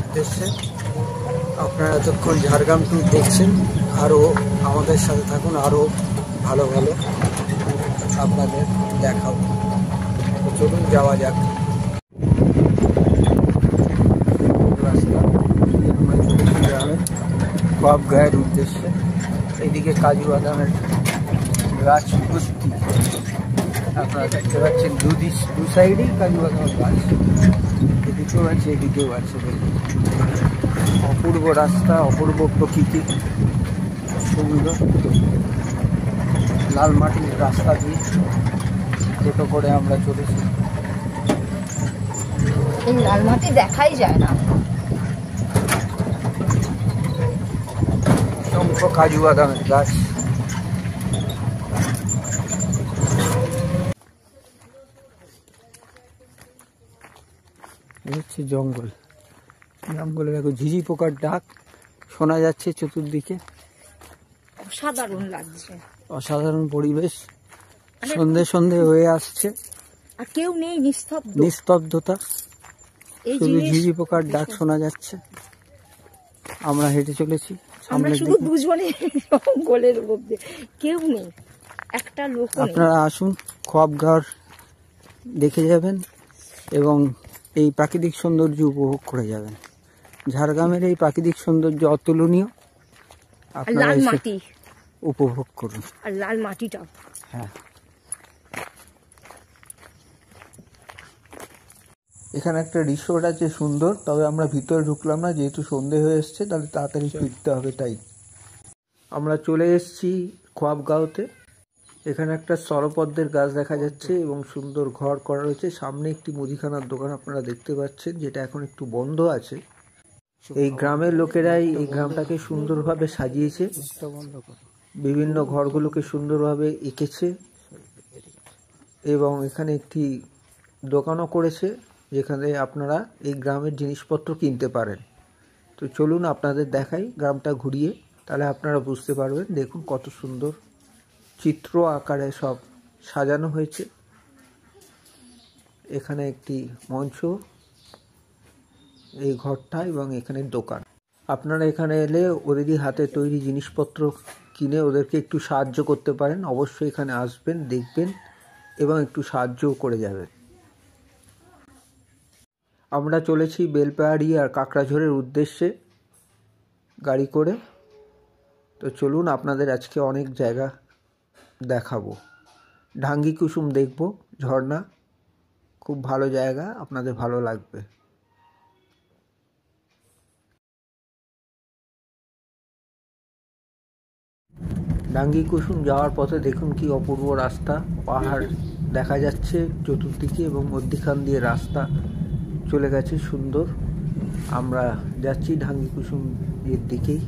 উদ্দেশ্যে। আপনারা এতক্ষণ ঝাড়গ্রাম ট্যুর দেখছেন, আরও আমাদের সাথে থাকুন, আরও ভালো ভালো আপনাদের দেখাবো। চলুন যাওয়া যাক। রাস্তা আমরা চলেছি গ্রামের কপ গায়ের উদ্দেশ্যে। এইদিকে কাজু বাদামের গাছ ভর্তি, আপনারা দেখতে পাচ্ছেন। দু সাইডেই কাজু বাদামের গাছ, এদিকেও আছে এদিকেও আছে। অপূর্ব রাস্তা, অপূর্ব প্রকৃতি, সুন্দর লাল মাটির রাস্তা দিয়ে টোটো করে আমরা চলেছি। এই লাল মাটি দেখাই যায় না। অসংখ্য কাজু বাদামের গাছ। হচ্ছে জঙ্গল, জঙ্গলে দেখো ঝিঝি পোকার ডাক শোনা যাচ্ছে চতুর্দিকে। অসাধারণ লাগছে, অসাধারণ পরিবেশ। সন্ধে সন্ধে হয়ে আসছে আর কেউ নেই, নিস্তব্ধতা, শুধু ঝিঝি পোকার ডাক শোনা যাচ্ছে। আমরা হেঁটে চলেছি সামনের দিকে। জঙ্গলের মধ্যে কেউ নেই, একটা লোক। আপনারা আসুন, খোয়াবগড় দেখে যাবেন এবং এই প্রাকৃতিক সৌন্দর্য উপভোগ করে যাবেন। ঝাড়গ্রামের এই প্রাকৃতিক সৌন্দর্য অতুলনীয়, আপনারা এসে উপভোগ করুন। আর লাল মাটিটা, হ্যাঁ, এখানে একটা রিসোর্ট আছে সুন্দর, তবে আমরা ভিতরে ঢুকলাম না, যেহেতু সন্ধে হয়ে এসছে, তাহলে তাড়াতাড়ি ফিরতে হবে। তাই আমরা চলে এসেছি খোয়াবগাঁওতে। এখানে একটা স্থলপদ্মের গাছ দেখা যাচ্ছে এবং সুন্দর ঘর করা রয়েছে। সামনে একটি মুদিখানার দোকান আপনারা দেখতে পাচ্ছেন, যেটা এখন একটু বন্ধ আছে। এই গ্রামের লোকেরাই এই গ্রামটাকে সুন্দরভাবে সাজিয়েছে, বিভিন্ন ঘরগুলোকে সুন্দরভাবে এঁকেছে এবং এখানে একটি দোকানও করেছে, যেখানে আপনারা এই গ্রামের জিনিসপত্র কিনতে পারেন। তো চলুন আপনাদের দেখাই গ্রামটা ঘুরিয়ে, তাহলে আপনারা বুঝতে পারবেন। দেখুন কত সুন্দর চিত্র আকারে সব সাজানো হয়েছে। এখানে একটি মঞ্চ, এই ঘরটা, এবং এখানে দোকান। আপনারা এখানে এলে ওদেরই হাতে তৈরি জিনিসপত্র কিনে ওদেরকে একটু সাহায্য করতে পারেন। অবশ্যই এখানে আসবেন, দেখবেন এবং একটু সাহায্যও করে যাবেন। আমরা চলেছি বেলপাহাড়ি আর কাকড়াঝোড়ের উদ্দেশ্যে গাড়ি করে। তো চলুন আপনাদের আজকে অনেক জায়গা দেখাবো। ঢাঙ্গি কুসুম দেখব, ঝর্ণা, খুব ভালো জায়গা, আপনাদের ভালো লাগবে। ঢাঙ্গি কুসুম যাওয়ার পথে দেখুন কি অপূর্ব রাস্তা, পাহাড় দেখা যাচ্ছে চতুর্দিকে এবং মধ্যিখান দিয়ে রাস্তা চলে গেছে সুন্দর। আমরা যাচ্ছি ঢাঙ্গি কুসুম এর দিকেই।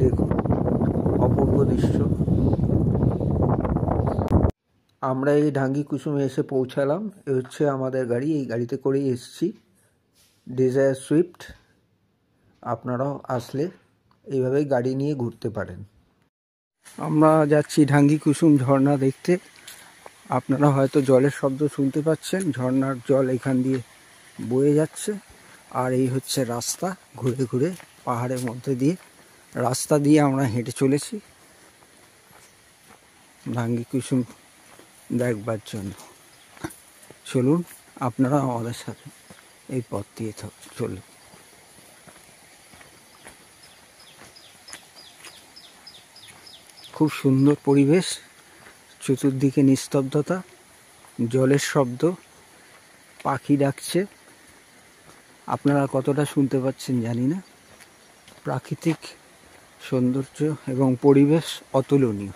দেখুন অপূর্ব দৃশ্য। আমরা এই ঢাঙ্গি কুসুমে এসে পৌঁছালাম। এ হচ্ছে আমাদের গাড়ি, এই গাড়িতে করেই এসেছি, ডিজায়ার সুইফট। আপনারাও আসলে এইভাবেই গাড়ি নিয়ে ঘুরতে পারেন। আমরা যাচ্ছি ঢাঙ্গি কুসুম ঝর্ণা দেখতে। আপনারা হয়তো জলের শব্দ শুনতে পাচ্ছেন, ঝর্ণার জল এখান দিয়ে বয়ে যাচ্ছে। আর এই হচ্ছে রাস্তা, ঘুরে ঘুরে পাহাড়ের মধ্যে দিয়ে রাস্তা দিয়ে আমরা হেঁটে চলেছি ঢাঙ্গি কুসুম দেখবার জন্য। চলুন আপনারা আমাদের সাথে এই পথ দিয়ে চলুন। খুব সুন্দর পরিবেশ, চতুর্দিকে নিস্তব্ধতা, জলের শব্দ, পাখি ডাকছে। আপনারা কতটা শুনতে পাচ্ছেন জানি না। প্রাকৃতিক সৌন্দর্য এবং পরিবেশ অতুলনীয়।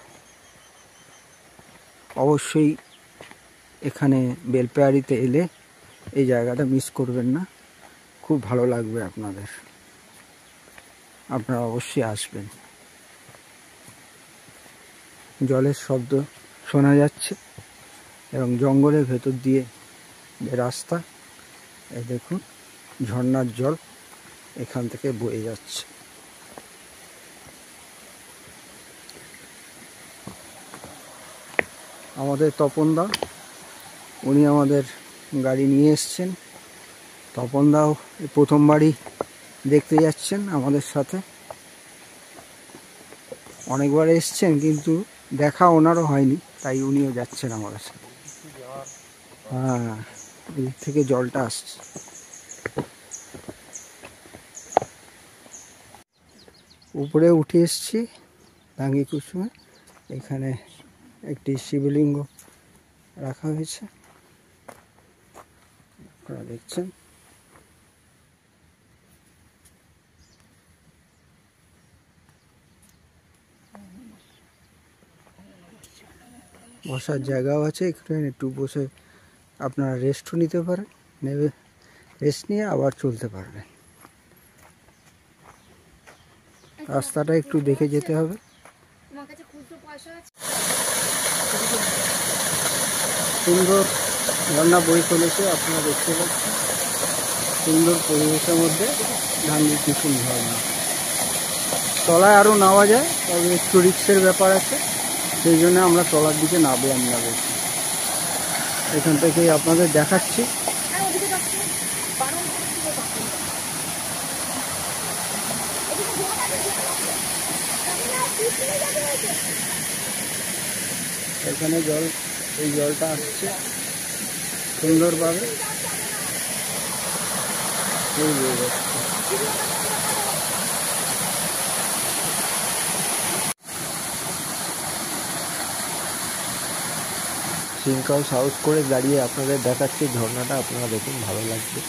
অবশ্যই এখানে বেলপাহাড়িতে এলে এই জায়গাটা মিস করবেন না, খুব ভালো লাগবে আপনাদের। আপনারা অবশ্যই আসবেন। জলের শব্দ শোনা যাচ্ছে এবং জঙ্গলের ভেতর দিয়ে যে রাস্তা, এই দেখুন ঝর্ণার জল এখান থেকে বয়ে যাচ্ছে। আমাদের তপনদা, উনি আমাদের গাড়ি নিয়ে এসছেন তপনদাও প্রথমবারই দেখতে যাচ্ছেন আমাদের সাথে। অনেকবার এসছেন কিন্তু দেখা ওনারও হয়নি, তাই উনিও যাচ্ছেন আমাদের সাথে। হ্যাঁ, এদিক থেকে জলটা আসছে। উপরে উঠে এসছি ডাঙ্গি কুসুমে। এখানে একটি শিবলিঙ্গ রাখা হয়েছে, আপনারা দেখছেন। বসার জায়গাও আছে, এখানে একটু বসে আপনারা রেস্টও নিতে পারেন, নেবে রেস্ট নিয়ে আবার চলতে পারবেন। রাস্তাটা একটু দেখে যেতে হবে। সুন্দর ঝর্ণা বই চলেছে, আপনারা দেখতে পাচ্ছেন। সুন্দর পরিবেশের মধ্যে ডাঙ্গি কুসুম ঝর্ণা। তলায় আরও নামা যায়, তবে একটু রিস্কের ব্যাপার আছে, সেই জন্য আমরা তলার দিকে নামলাম না বেশি। এখান থেকেই আপনাদের দেখাচ্ছি। এখানে জল, এই জলটা আসছে সুন্দরভাবে। সিঙ্কাও সাহস করে দাঁড়িয়ে আপনাদের দেখাচ্ছি ঝর্ণাটা, আপনারা দেখুন, ভালো লাগবে।